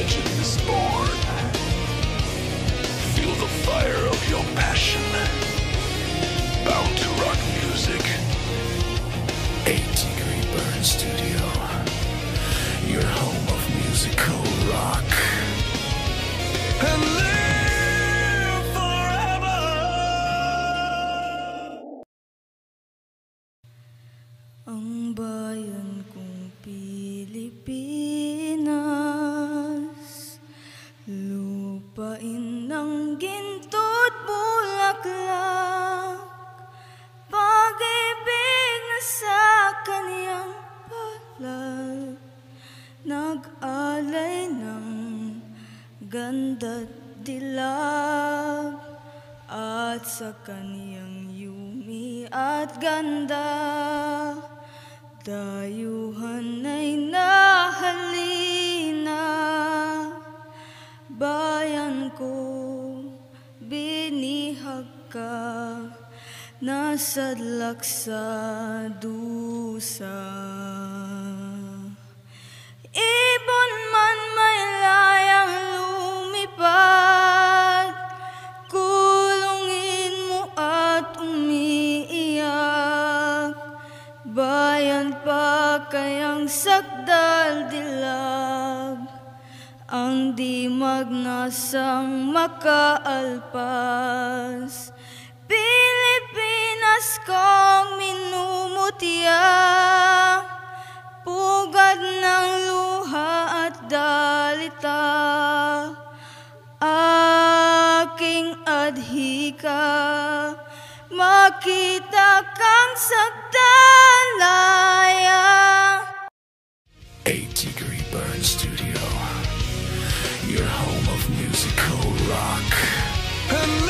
legend is born. Feel the fire of your passion. Bound to rock music. 8-Degree Burn Studio, your home of musical rock. And live forever. Ang bayan kong Pilipinas, lupain ng ginto't bulaklak, pag-ibig na sa kaniyang palad, nag-alay ng ganda't dilag, at sa kaniyang yumi at ganda, dayuhan ay nahalina. Bayan ko, binihag ka, nasadlak sa dusa. Ibon man may layang lumipad, kulungin mo at umiiyak. Bayan pa kayang sakdal dilag, ang di magnasang makaalpas. Pilipinas kong minumutya, pugad ng luha at dalita, aking adhika, makita kang sagdalaya. 8-Degree Burn Studio, your home of musical rock. And